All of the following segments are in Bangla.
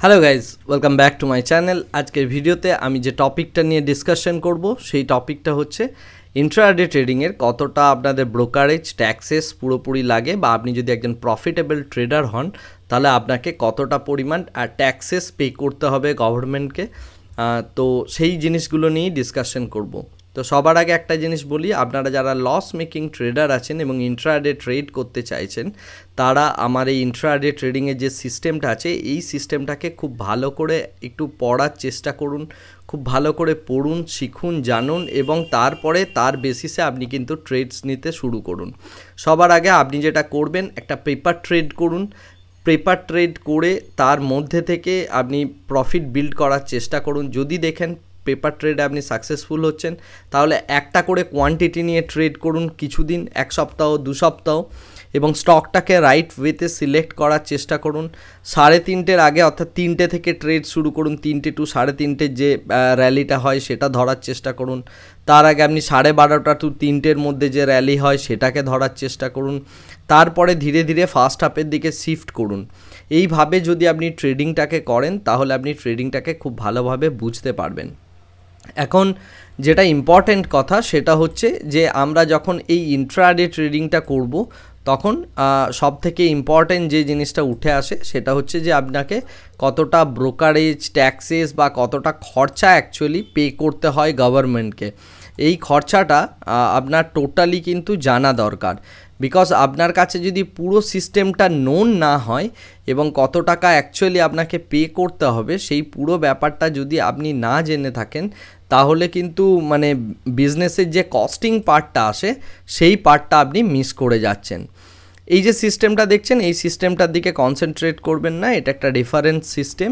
Hello guys, welcome back to my channel. আজকের ভিডিওতে আমি যে টপিকটা নিয়ে ডিসকাশন করব সেই টপিকটা হচ্ছে ইন্ট্রাডে ট্রেডিংয়ের কতটা আপনাদের ব্রোকারেজ ট্যাক্সেস পুরোপুরি লাগে, বা আপনি যদি একজন প্রফিটেবল ট্রেডার হন তাহলে আপনাকে কতটা পরিমাণ ট্যাক্সেস পে করতে হবে গভর্নমেন্টকে। তো সেই জিনিসগুলো নিয়েই ডিসকাশন করব। তো সবার আগে একটা জিনিস বলি, আপনারা যারা লস মেকিং ট্রেডার আছেন এবং ইন্ট্রাডে ট্রেড করতে চাইছেন তারা আমার এই ইন্ট্রাডে ট্রেডিংয়ের যে সিস্টেমটা আছে এই সিস্টেমটাকে খুব ভালো করে একটু পড়ার চেষ্টা করুন, খুব ভালো করে পড়ুন, শিখুন, জানুন এবং তারপরে তার বেসিসে আপনি কিন্তু ট্রেডস নিতে শুরু করুন। সবার আগে আপনি যেটা করবেন, একটা পেপার ট্রেড করুন। পেপার ট্রেড করে তার মধ্যে থেকে আপনি প্রফিট বিল্ড করার চেষ্টা করুন। যদি দেখেন পেপার ট্রেডে আপনি সাকসেসফুল হচ্ছেন তাহলে একটা করে কোয়ান্টিটি নিয়ে ট্রেড করুন কিছুদিন, এক সপ্তাহ, 2 সপ্তাহ, এবং স্টকটাকে রাইট ওয়েতে সিলেক্ট করার চেষ্টা করুন। 3:30-এর আগে অর্থাৎ 3টে থেকে ট্রেড শুরু করুন। 3টে টু 3:30 যে র্যালিটা হয় সেটা ধরার চেষ্টা করুন। তার আগে আপনি 12:30 টু 3টের মধ্যে যে র্যালি হয় সেটাকে ধরার চেষ্টা করুন। তারপরে ধীরে ধীরে ফার্স্ট হাফের দিকে শিফট করুন। এইভাবে যদি আপনি ট্রেডিংটাকে করেন তাহলে আপনি ট্রেডিংটাকে খুব ভালোভাবে বুঝতে পারবেন। এখন যেটা ইম্পর্ট্যান্ট কথা সেটা হচ্ছে যে আমরা যখন এই ইন্ট্রাডে ট্রেডিংটা করব তখন সবথেকে ইম্পর্ট্যান্ট যে জিনিসটা উঠে আসে সেটা হচ্ছে যে আপনাকে কতটা ব্রোকারেজ ট্যাক্সেস বা কতটা খরচা অ্যাকচুয়ালি পে করতে হয় গভর্নমেন্টকে। এই খরচাটা আপনার টোটালি কিন্তু জানা দরকার, বিকজ আপনার কাছে যদি পুরো সিস্টেমটা নোন না হয় এবং কত টাকা অ্যাকচুয়ালি আপনাকে পে করতে হবে সেই পুরো ব্যাপারটা যদি আপনি না জেনে থাকেন তাহলে কিন্তু মানে বিজনেসের যে কস্টিং পার্টটা আসে সেই পার্টটা আপনি মিস করে যাচ্ছেন। এই যে সিস্টেমটা দেখছেন এই সিস্টেমটার দিকে কনসেন্ট্রেট করবেন না, এটা একটা রেফারেন্স সিস্টেম,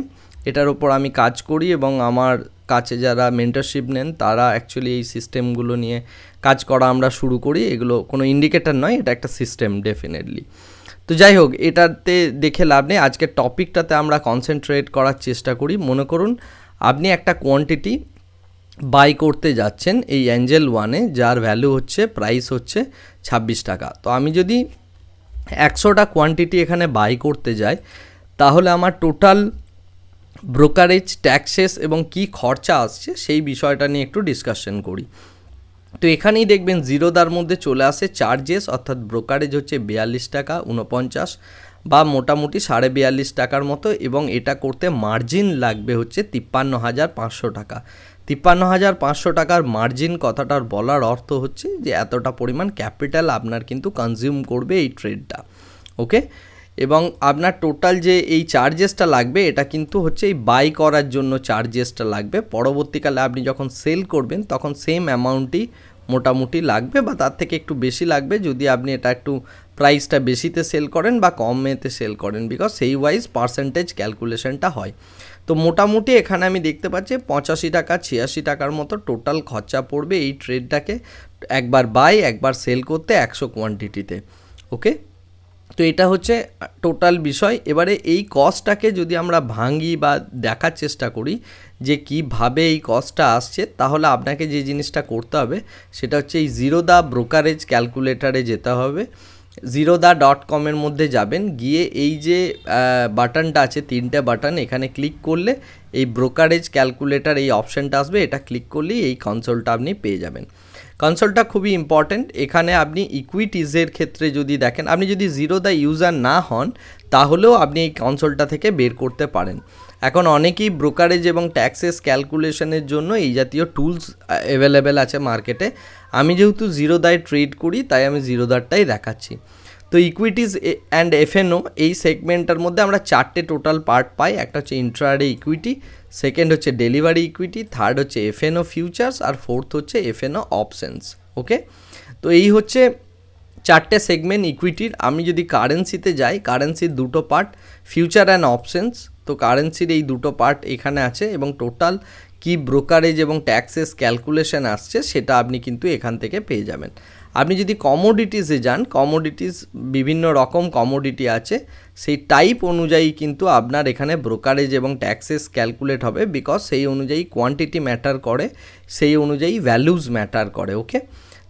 এটার ওপর আমি কাজ করি এবং আমার কাছে যারা মেন্টরশিপ নেন তারা অ্যাকচুয়ালি এই সিস্টেমগুলো নিয়ে কাজ করা আমরা শুরু করি। এগুলো কোনো ইন্ডিকেটর নয়, এটা একটা সিস্টেম ডেফিনেটলি। তো যাই হোক, এটাতে দেখে লাভ নেই, আজকের টপিকটাতে আমরা কনসেন্ট্রেট করার চেষ্টা করি। মনে করুন আপনি একটা কোয়ান্টিটি বাই করতে যাচ্ছেন এই অ্যাঞ্জেল ওয়ানে, যার ভ্যালু হচ্ছে প্রাইস হচ্ছে 26 টাকা। তো আমি যদি 100টা কোয়ান্টিটি এখানে বাই করতে যাই তাহলে আমার টোটাল ব্রোকারেজ ট্যাক্সেস এবং কি খরচা আসছে সেই বিষয়টা নিয়ে একটু ডিসকাশন করি। তো এখানেই দেখবেন জিরোদার মধ্যে চলে আসে চার্জেস, অর্থাৎ ব্রোকারেজ হচ্ছে 42 টাকা 49 বা মোটামুটি 42.5 টাকার মতো, এবং এটা করতে মার্জিন লাগবে হচ্ছে 53,500 টাকা। 53,500 টাকার মার্জিন কথাটার বলার অর্থ হচ্ছে যে এতটা পরিমাণ ক্যাপিটাল আপনার কিন্তু কনজিউম করবে এই ট্রেডটা, ওকে। এবং আপনার টোটাল যে এই চার্জেসটা লাগবে এটা কিন্তু হচ্ছে এই বাই করার জন্য চার্জেসটা লাগবে। পরবর্তীকালে আপনি যখন সেল করবেন তখন সেম অ্যামাউন্টই মোটামুটি লাগবে বা তার থেকে একটু বেশি লাগবে যদি আপনি এটা একটু প্রাইসটা বেশিতে সেল করেন বা কমেতে সেল করেন, বিকজ সেই ওয়াইজ পার্সেন্টেজ ক্যালকুলেশনটা হয়। তো মোটামুটি এখানে আমি দেখতে পাচ্ছি 85 টাকা 86 টাকার মতো টোটাল খরচা পড়বে এই ট্রেডটাকে একবার বাই একবার সেল করতে 100 কোয়ান্টিটিতে, ওকে। তো এটা হচ্ছে টোটাল বিষয়। এবারে এই কস্টটাকে যদি আমরা ভাঙি বা দেখার চেষ্টা করি যে কীভাবে এই কস্টটা আসছে, তাহলে আপনাকে যে জিনিসটা করতে হবে সেটা হচ্ছে এই জিরোদা ব্রোকারেজ ক্যালকুলেটারে যেতে হবে। zirodha.com-এর মধ্যে যাবেন, গিয়ে এই যে বাটনটা আছে 3টে বাটন, এখানে ক্লিক করলে এই ব্রোকারেজ ক্যালকুলেটার এই অপশানটা আসবে, এটা ক্লিক করলেই এই কনসোলটা আপনি পেয়ে যাবেন। কনসোলটা খুবই ইম্পর্ট্যান্ট। এখানে আপনি ইকুইটিজের ক্ষেত্রে যদি দেখেন, আপনি যদি জিরোদা ইউজার না হন তাহলেও আপনি এই কনসোলটা থেকে বের করতে পারেন। এখন অনেকেই ব্রোকারেজ এবং ট্যাক্সেস ক্যালকুলেশনের জন্য এই জাতীয় টুলস অ্যাভেলেবেল আছে মার্কেটে। আমি যেহেতু জিরোদায় ট্রেড করি তাই আমি জিরোদারটাই দেখাচ্ছি। তো ইকুইটিজ অ্যান্ড এফএনও এই সেগমেন্টের মধ্যে আমরা 4টে টোটাল পার্ট পাই। একটা হচ্ছে ইন্ট্রাডে ইকুইটি, সেকেন্ড হচ্ছে ডেলিভারি ইকুইটি, থার্ড হচ্ছে এফএনও ফিউচার্স, আর ফোর্থ হচ্ছে এফএনও অপশনস, ওকে। তো এই হচ্ছে 4টে সেগমেন্ট ইকুইটির। আমি যদি কারেন্সিতে যাই, কারেন্সির 2টো পার্ট ফিউচার অ্যান্ড অপশনস। তো কারেন্সির এই 2টো পার্ট এখানে আছে এবং টোটাল কি ব্রোকারেজ এবং ট্যাক্সেস ক্যালকুলেশন আসছে সেটা আপনি কিন্তু এখান থেকে পেয়ে যাবেন। আপনি যদি কমোডিটিসে যান, কমোডিটিস বিভিন্ন রকম কমোডিটি আছে, সেই টাইপ অনুযায়ী কিন্তু আপনার এখানে ব্রোকারেজ এবং ট্যাক্সেস ক্যালকুলেট হবে, বিকজ সেই অনুযায়ী কোয়ান্টিটি ম্যাটার করে, সেই অনুযায়ী ভ্যালুজ ম্যাটার করে, ওকে।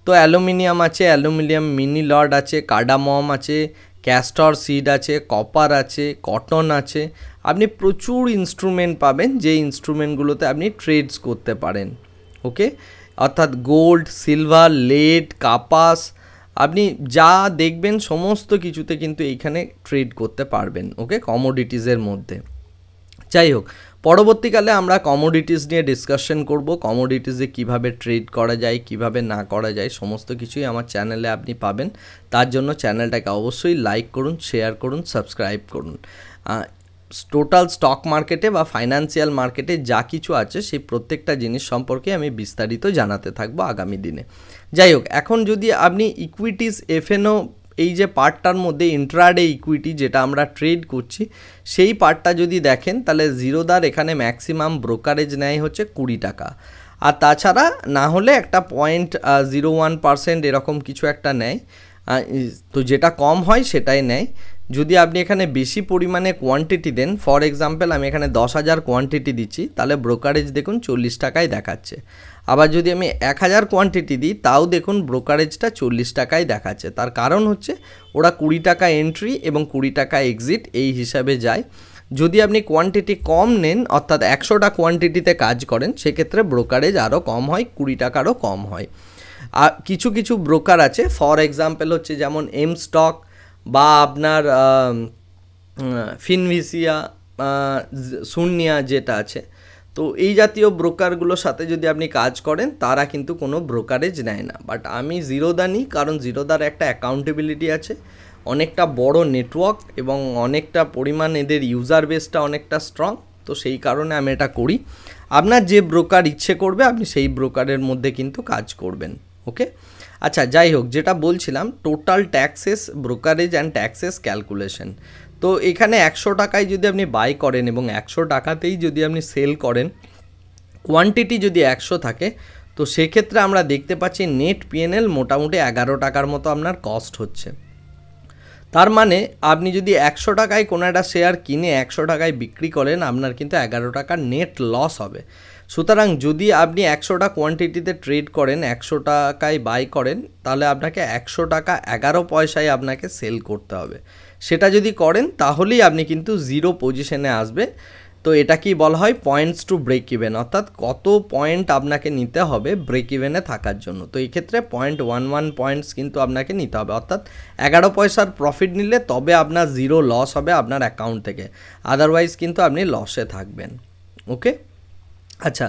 তো অ্যালুমিনিয়াম আছে, অ্যালুমিনিয়াম মিনি লড আছে, কার্ডামম আছে, ক্যাস্টর সিড আছে, কপার আছে, কটন আছে। আপনি প্রচুর ইনস্ট্রুমেন্ট পাবেন, যে ইনস্ট্রুমেন্টগুলোতে আপনি ট্রেডস করতে পারেন। ওকে, অর্থাৎ গোল্ড, সিলভার, লেড, কাপাস, আপনি যা দেখবেন সমস্ত কিছুতে কিন্তু এইখানে ট্রেড করতে পারবেন। ওকে, কমোডিটিসের মধ্যে। যাই হোক, পরবর্তীকালে আমরা কমোডিটিস নিয়ে ডিসকাশন করব, কমোডিটিসে কিভাবে ট্রেড করা যায়, কিভাবে না করা যায়, সমস্ত কিছুই আমার চ্যানেলে আপনি পাবেন। তার জন্য চ্যানেলটাকে অবশ্যই লাইক করুন, শেয়ার করুন, সাবস্ক্রাইব করুন। টোটাল স্টক মার্কেটে বা ফাইন্যান্সিয়াল মার্কেটে যা কিছু আছে সেই প্রত্যেকটা জিনিস সম্পর্কে আমি বিস্তারিত জানাতে থাকবো আগামী দিনে। যাই হোক, এখন যদি আপনি ইকুইটিস, এফএনও, এই যে পার্টটার মধ্যে ইন্ট্রাডে ইকুইটি যেটা আমরা ট্রেড করছি, সেই পার্টটা যদি দেখেন তাহলে জিরোদার এখানে ম্যাক্সিমাম ব্রোকারেজ নেয় হচ্ছে 20 টাকা, আর তাছাড়া না হলে একটা 0.01% এরকম কিছু একটা নেয়। তো যেটা কম হয় সেটাই নেয়। যদি আপনি এখানে বেশি পরিমাণে কোয়ান্টিটি দেন, ফর এক্সাম্পল আমি এখানে 10,000 কোয়ান্টিটি দিচ্ছি, তাহলে ব্রোকারেজ দেখুন 40 টাকায় দেখাচ্ছে। আবার যদি আমি 1000 কোয়ান্টিটি দিই, তাও দেখুন ব্রোকারেজটা 40 টাকায় দেখাচ্ছে। তার কারণ হচ্ছে ওরা 20 টাকা এন্ট্রি এবং 20 টাকা এক্সিট এই হিসাবে যায়। যদি আপনি কোয়ান্টিটি কম নেন, অর্থাৎ 100টা কোয়ান্টিটিতে কাজ করেন, সেক্ষেত্রে ব্রোকারেজ আরও কম হয়, 20 টাকারও কম হয়। আর কিছু কিছু ব্রোকার আছে, ফর এক্সাম্পল হচ্ছে যেমন এম স্টক বা আপনার ফিনভিসিয়া, শূন্যা যেটা আছে, তো এই জাতীয় ব্রোকারগুলোর সাথে যদি আপনি কাজ করেন তারা কিন্তু কোনো ব্রোকারেজ নেয় না। বাট আমি জিরোদা নিই, কারণ জিরোদার একটা অ্যাকাউন্টেবিলিটি আছে, অনেকটা বড় নেটওয়ার্ক এবং অনেকটা পরিমাণ এদের ইউজার বেসটা অনেকটা স্ট্রং, তো সেই কারণে আমি এটা করি। আপনার যে ব্রোকার ইচ্ছে করবে আপনি সেই ব্রোকারের মধ্যে কিন্তু কাজ করবেন। ওকে, আচ্ছা, যাই হোক, যেটা বলছিলাম total taxes, brokerage and taxes calculation. তো এখানে 100 টাকায় যদি আপনি বাই করেন এবং 100 টাকাতেই যদি আপনি সেল করেন, কোয়ান্টিটি যদি 100 থাকে, তো সেক্ষেত্রে আমরা দেখতে পাচ্ছি নেট পিএনএল মোটামুটি 11 টাকার মতো আপনার কস্ট হচ্ছে। তার মানে আপনি যদি 100 টাকায় কোনো একটা শেয়ার কিনে 100 টাকায় বিক্রি করেন, আপনার কিন্তু 11 টাকার নেট লস হবে। সুতরাং যদি আপনি 100টা কোয়ান্টিটিতে ট্রেড করেন, 100 টাকায় বাই করেন, তাহলে আপনাকে 100 টাকা 11 পয়সায় আপনাকে সেল করতে হবে। সেটা যদি করেন তাহলেই আপনি কিন্তু জিরো পজিশনে আসবে। তো এটা কি বলা হয় পয়েন্টস টু ব্রেক ইভেন, অর্থাৎ কত পয়েন্ট আপনাকে নিতে হবে ব্রেক ইভেনে থাকার জন্য। তো এই ক্ষেত্রে 0.11 পয়েন্টস কিন্তু আপনাকে নিতে হবে, অর্থাৎ 11 পয়সার প্রফিট নিলে তবে আপনার জিরো লস হবে আপনার অ্যাকাউন্ট থেকে, আদারওয়াইজ কিন্তু আপনি লসে থাকবেন। ওকে, আচ্ছা,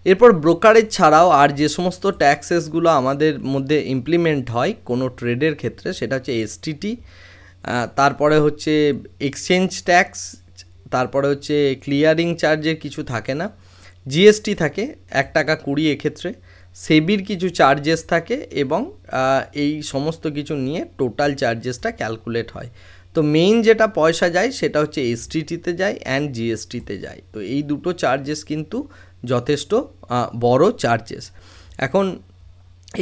এরপর ব্রোকারেজ ছাড়াও আর যে সমস্ত ট্যাক্সেসগুলো আমাদের মধ্যে ইমপ্লিমেন্ট হয় কোনো ট্রেডের ক্ষেত্রে, সেটা হচ্ছে এসটিটি, তারপরে হচ্ছে এক্সচেঞ্জ ট্যাক্স, তারপরে হচ্ছে ক্লিয়ারিং চার্জের কিছু থাকে না, জিএসটি থাকে 1 টাকা 20 এক্ষেত্রে, সেবির কিছু চার্জেস থাকে এবং এই সমস্ত কিছু নিয়ে টোটাল চার্জেসটা ক্যালকুলেট হয়। তো মেইন যেটা পয়সা যায় সেটা হচ্ছে এসটিটিতে যায় অ্যান্ড জিএসটিতে যায়। তো এই দুটো চার্জেস কিন্তু যথেষ্ট বড় চার্জেস। এখন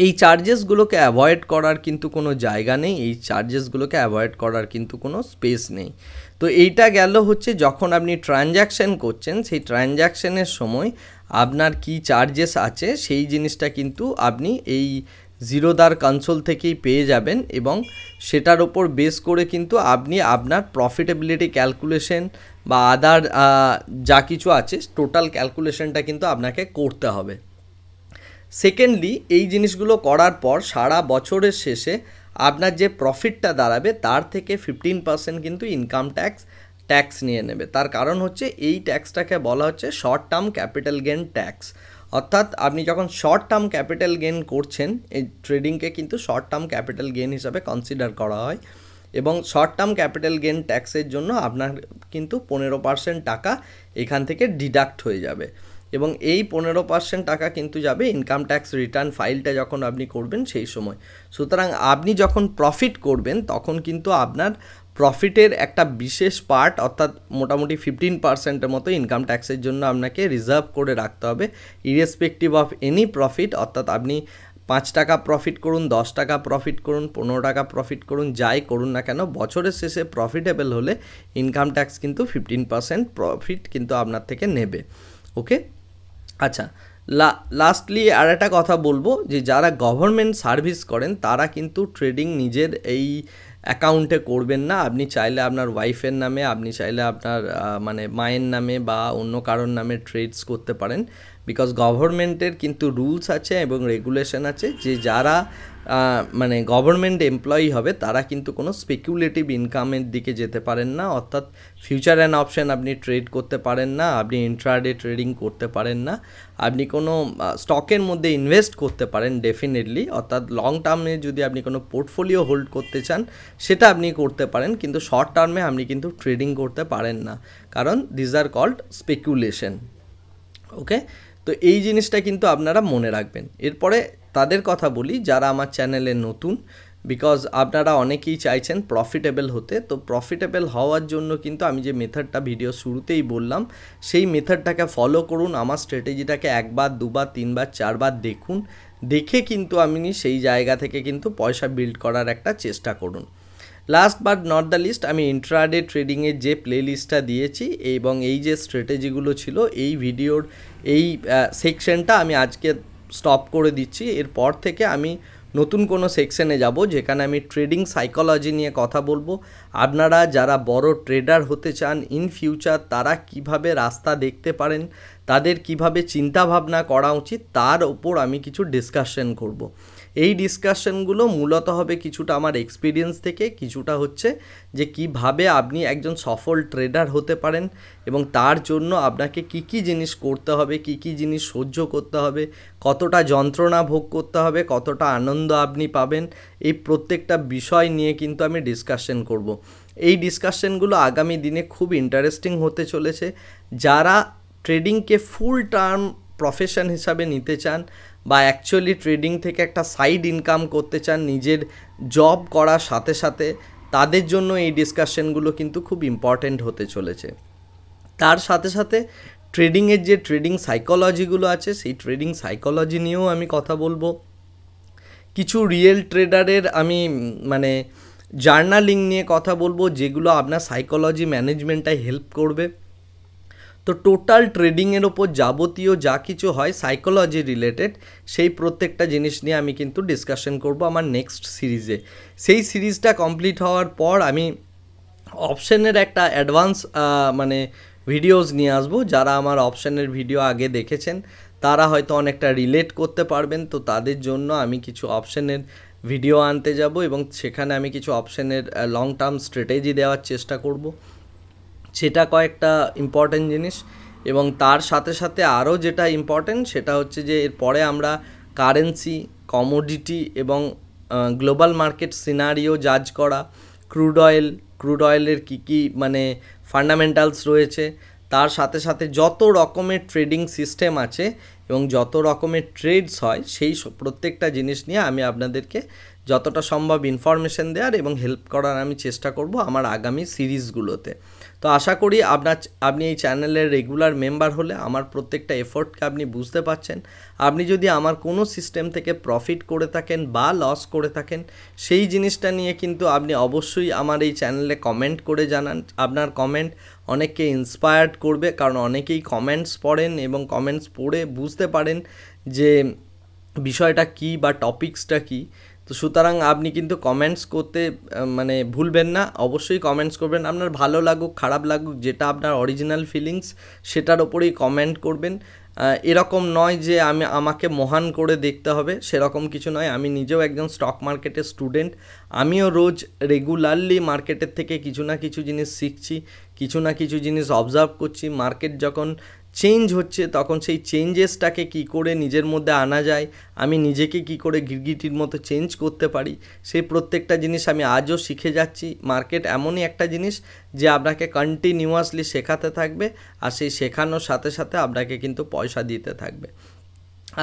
এই চার্জেসগুলোকে অ্যাভয়েড করার কিন্তু কোনো জায়গা নেই, এই চার্জেসগুলোকে অ্যাভয়েড করার কিন্তু কোনো স্পেস নেই। তো এইটা গেল হচ্ছে যখন আপনি ট্রানজ্যাকশান করছেন, সেই ট্রানজ্যাকশানের সময় আপনার কি চার্জেস আছে সেই জিনিসটা কিন্তু আপনি এই জিরোদার কনসোল থেকেই পেয়ে যাবেন এবং সেটার ওপর বেস করে কিন্তু আপনি আপনার প্রফিটেবিলিটি ক্যালকুলেশন বা আদার যা কিছু আছে টোটাল ক্যালকুলেশনটা কিন্তু আপনাকে করতে হবে। সেকেন্ডলি, এই জিনিসগুলো করার পর সারা বছরের শেষে আপনার যে প্রফিটটা দাঁড়াবে তার থেকে 15% কিন্তু ইনকাম ট্যাক্স নিয়ে নেবে। তার কারণ হচ্ছে এই ট্যাক্সটাকে বলা হচ্ছে short term capital gain tax, অর্থাৎ আপনি যখন শর্ট টার্ম ক্যাপিটাল গেন করছেন, এই ট্রেডিংকে কিন্তু শর্ট টার্ম ক্যাপিটাল গেন হিসাবে কনসিডার করা হয় এবং শর্ট টার্ম ক্যাপিটাল গেন ট্যাক্সের জন্য আপনার কিন্তু 15% টাকা এখান থেকে ডিডাক্ট হয়ে যাবে এবং এই 15% টাকা কিন্তু যাবে ইনকাম ট্যাক্স রিটার্ন ফাইলটা যখন আপনি করবেন সেই সময়। সুতরাং আপনি যখন প্রফিট করবেন তখন কিন্তু আপনার প্রফিটের একটা বিশেষ পার্ট, অর্থাৎ মোটামুটি 15%-এর মতো ইনকাম ট্যাক্সের জন্য আপনাকে রিজার্ভ করে রাখতে হবে, ইরেসপেক্টিভ অফ এনি প্রফিট। অর্থাৎ আপনি 5 টাকা প্রফিট করুন, 10 টাকা প্রফিট করুন, 15 টাকা প্রফিট করুন, যাই করুন না কেন, বছরের শেষে প্রফিটেবল হলে ইনকাম ট্যাক্স কিন্তু 15% প্রফিট কিন্তু আপনার থেকে নেবে। ওকে, আচ্ছা, লাস্টলি আর একটা কথা বলবো যে যারা গভর্নমেন্ট সার্ভিস করেন তারা কিন্তু ট্রেডিং নিজের এই অ্যাকাউন্টে করবেন না। আপনি চাইলে আপনার ওয়াইফের নামে, আপনি চাইলে আপনার মানে মায়ের নামে বা অন্য কারোর নামে ট্রেডস করতে পারেন। বিকজ গভর্নমেন্টের কিন্তু রুলস আছে এবং রেগুলেশন আছে যে যারা মানে গভর্নমেন্ট এমপ্লয়ি হবে তারা কিন্তু কোনো স্পেকুলেটিভ ইনকামের দিকে যেতে পারেন না, অর্থাৎ ফিউচার অ্যান্ড অপশন আপনি ট্রেড করতে পারেন না, আপনি ইন্ট্রাডে ট্রেডিং করতে পারেন না, আপনি কোনো স্টকের মধ্যে ইনভেস্ট করতে পারেন ডেফিনেটলি, অর্থাৎ লং টার্মে যদি আপনি কোনো পোর্টফোলিও হোল্ড করতে চান সেটা আপনি করতে পারেন, কিন্তু শর্ট টার্মে আপনি কিন্তু ট্রেডিং করতে পারেন না, কারণ দিস আর কল্ড স্পেকুলেশন। ওকে, তো এই জিনিসটা কিন্তু আপনারা মনে রাখবেন। এরপরে তাদের কথা বলি যারা আমার চ্যানেলে নতুন, বিকজ আপনারা অনেকেই চাইছেন প্রফিটেবল হতে। তো প্রফিটেবল হওয়ার জন্য কিন্তু আমি যে মেথডটা ভিডিও শুরুতেই বললাম সেই মেথডটাকে ফলো করুন, আমার স্ট্র্যাটেজিটাকে একবার দুবার তিনবার চারবার দেখুন, দেখে কিন্তু আপনি সেই জায়গা থেকে কিন্তু পয়সা বিল্ড করার একটা চেষ্টা করুন। Last but not the least, আমি ইন্ট্রাডে ট্রেডিংয়ের যে প্লে লিস্টটা দিয়েছি এবং এই যে স্ট্র্যাটেজিগুলো ছিল এই ভিডিওর এই সেকশনটা আমি আজকে স্টপ করে দিচ্ছি। এরপর থেকে আমি নতুন কোনো সেকশনে যাব যেখানে আমি ট্রেডিং সাইকোলজি নিয়ে কথা বলবো। আপনারা যারা বড় ট্রেডার হতে চান ইন ফিউচার তারা কিভাবে রাস্তা দেখতে পারেন, তাদের কিভাবে চিন্তাভাবনা করা উচিত তার ওপর আমি কিছু ডিসকাশন করব। এই ডিসকাশনগুলো মূলত হবে কিছুটা আমার এক্সপিরিয়েন্স থেকে, কিছুটা হচ্ছে যে কিভাবে আপনি একজন সফল ট্রেডার হতে পারেন এবং তার জন্য আপনাকে কি জিনিস করতে হবে, কি জিনিস সহ্য করতে হবে, কতটা যন্ত্রণা ভোগ করতে হবে, কতটা আনন্দ আপনি পাবেন, এই প্রত্যেকটা বিষয় নিয়ে কিন্তু আমি ডিসকাশন করব। এই ডিসকাশনগুলো আগামী দিনে খুব ইন্টারেস্টিং হতে চলেছে। যারা ট্রেডিংকে ফুল টার্ম প্রফেশন হিসাবে নিতে চান বা অ্যাকচুয়ালি ট্রেডিং থেকে একটা সাইড ইনকাম করতে চান নিজের জব করার সাথে সাথে, তাদের জন্য এই ডিসকাশনগুলো কিন্তু খুব ইম্পর্ট্যান্ট হতে চলেছে। তার সাথে সাথে ট্রেডিংয়ের যে ট্রেডিং সাইকোলজিগুলো আছে সেই ট্রেডিং সাইকোলজি নিয়েও আমি কথা বলবো। কিছু রিয়েল ট্রেডারের আমি মানে জার্নালিং নিয়ে কথা বলবো যেগুলো আপনার সাইকোলজি ম্যানেজমেন্টটায় হেল্প করবে। তো টোটাল ট্রেডিংয়ের ওপর যাবতীয় যা কিছু হয় সাইকোলজি রিলেটেড সেই প্রত্যেকটা জিনিস নিয়ে আমি কিন্তু ডিসকাশন করব আমার নেক্সট সিরিজে। সেই সিরিজটা কমপ্লিট হওয়ার পর আমি অপশানের একটা অ্যাডভান্স মানে ভিডিওস নিয়ে আসবো। যারা আমার অপশানের ভিডিও আগে দেখেছেন তারা হয়তো অনেকটা রিলেট করতে পারবেন, তো তাদের জন্য আমি কিছু অপশানের ভিডিও আনতে যাব এবং সেখানে আমি কিছু অপশানের লং টার্ম স্ট্র্যাটেজি দেওয়ার চেষ্টা করব। সেটা কয়েকটা ইম্পর্ট্যান্ট জিনিস এবং তার সাথে সাথে আরও যেটা ইম্পর্ট্যান্ট সেটা হচ্ছে যে এরপরে আমরা কারেন্সি, কমোডিটি এবং গ্লোবাল মার্কেট সিনারিও জাজ করা, ক্রুড অয়েলের কী মানে ফান্ডামেন্টালস রয়েছে, তার সাথে সাথে যত রকমের ট্রেডিং সিস্টেম আছে এবং যত রকমের ট্রেডস হয় সেই প্রত্যেকটা জিনিস নিয়ে আমি আপনাদেরকে যতটা সম্ভব ইনফরমেশন দেওয়ার এবং হেল্প করার আমি চেষ্টা করব আমার আগামী সিরিজগুলোতে। তো আশা করি আপনি এই চ্যানেলের রেগুলার মেম্বার হলে আমার প্রত্যেকটা এফোর্টকে আপনি বুঝতে পারছেন। আপনি যদি আমার কোনো সিস্টেম থেকে প্রফিট করে থাকেন বা লস করে থাকেন সেই জিনিসটা নিয়ে কিন্তু আপনি অবশ্যই আমার এই চ্যানেলে কমেন্ট করে জানান। আপনার কমেন্ট অনেককে ইন্সপায়ার্ড করবে, কারণ অনেকেই কমেন্টস পড়েন এবং কমেন্টস পড়ে বুঝতে পারেন যে বিষয়টা কী বা টপিক্সটা কী। তো সুতরাং আপনি কিন্তু কমেন্টস করতে মানে ভুলবেন না, অবশ্যই কমেন্টস করবেন। আপনার ভালো লাগুক খারাপ লাগুক যেটা আপনার অরিজিনাল ফিলিংস সেটার ওপরেই কমেন্ট করবেন। এরকম নয় যে আমাকে মহান করে দেখতে হবে, সেরকম কিছু নয়। আমি নিজেও একজন স্টক মার্কেটের স্টুডেন্ট, আমিও রোজ রেগুলারলি মার্কেটের থেকে কিছু না কিছু জিনিস শিখছি, কিছু না কিছু জিনিস অবজার্ভ করছি। মার্কেট যখন চেঞ্জ হচ্ছে তখন সেই চেঞ্জেসটাকে কী করে নিজের মধ্যে আনা যায়, আমি নিজেকে কী করে গিরগিটির মতো চেঞ্জ করতে পারি, সেই প্রত্যেকটা জিনিস আমি আজও শিখে যাচ্ছি। মার্কেট এমনই একটা জিনিস যে আপনাকে কন্টিনিউয়াসলি শেখাতে থাকবে আর সেই শেখানোর সাথে সাথে আপনাকে কিন্তু পয়সা দিতে থাকবে।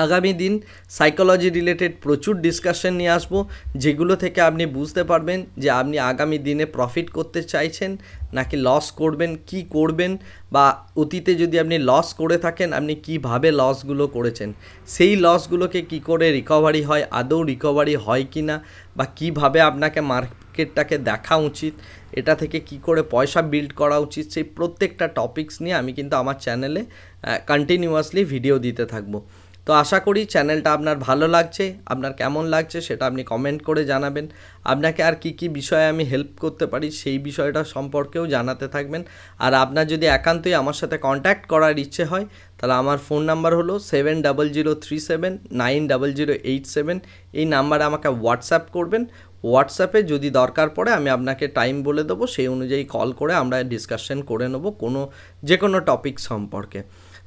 আগামী দিন সাইকোলজি রিলেটেড প্রচুর ডিসকাশন নিয়ে আসবো, যেগুলো থেকে আপনি বুঝতে পারবেন যে আপনি আগামী দিনে প্রফিট করতে চাইছেন নাকি লস করবেন, কি করবেন, বা অতীতে যদি আপনি লস করে থাকেন আপনি কিভাবে লসগুলো করেছেন, সেই লসগুলোকে কি করে রিকভারি হয়, আদৌ রিকভারি হয় কি না, বা কিভাবে আপনাকে মার্কেটটাকে দেখা উচিত, এটা থেকে কি করে পয়সা বিল্ড করা উচিত, সেই প্রত্যেকটা টপিকস নিয়ে আমি কিন্তু আমার চ্যানেলে কন্টিনিউয়াসলি ভিডিও দিতে থাকবো। তো আশা করি চ্যানেলটা আপনার ভালো লাগছে, আপনার কেমন লাগছে সেটা আপনি কমেন্ট করে জানাবেন। আপনাকে আর কি বিষয়ে আমি হেল্প করতে পারি সেই বিষয়টা সম্পর্কেও জানাতে থাকবেন। আর আপনার যদি একান্তই আমার সাথে কন্ট্যাক্ট করার ইচ্ছে হয় তাহলে আমার ফোন নাম্বার হলো 7003790087। এই নাম্বারে আমাকে হোয়াটসঅ্যাপ করবেন। হোয়াটসঅ্যাপে যদি দরকার পড়ে আমি আপনাকে টাইম বলে দেবো, সেই অনুযায়ী কল করে আমরা ডিসকাশন করে নেব যে কোনো টপিক সম্পর্কে।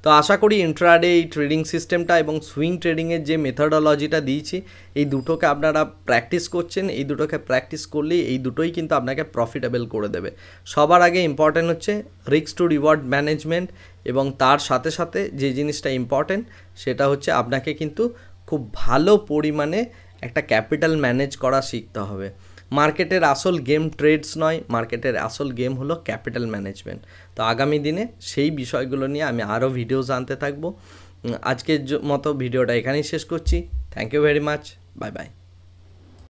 তো আশা করি ইন্ট্রাডে এই ট্রেডিং সিস্টেমটা এবং সুইং ট্রেডিংয়ের যে মেথডোলজিটা দিয়েছি এই দুটোকে আপনারা প্র্যাকটিস করছেন। এই দুটোকে প্র্যাকটিস করলেই এই দুটোই কিন্তু আপনাকে প্রফিটেবল করে দেবে। সবার আগে ইম্পর্ট্যান্ট হচ্ছে রিস্ক টু রিওয়ার্ড ম্যানেজমেন্ট, এবং তার সাথে সাথে যে জিনিসটা ইম্পর্ট্যান্ট সেটা হচ্ছে আপনাকে কিন্তু খুব ভালো পরিমাণে একটা ক্যাপিটাল ম্যানেজ করা শিখতে হবে। মার্কেটের আসল গেম ট্রেডস নয়, মার্কেটের আসল গেম হলো ক্যাপিটাল ম্যানেজমেন্ট। তো আগামী দিনে সেই বিষয়গুলো নিয়ে আমি আরও ভিডিওস আনতে থাকবো। আজকের মতো ভিডিওটা এখানেই শেষ করছি। Thank you very much, bye by.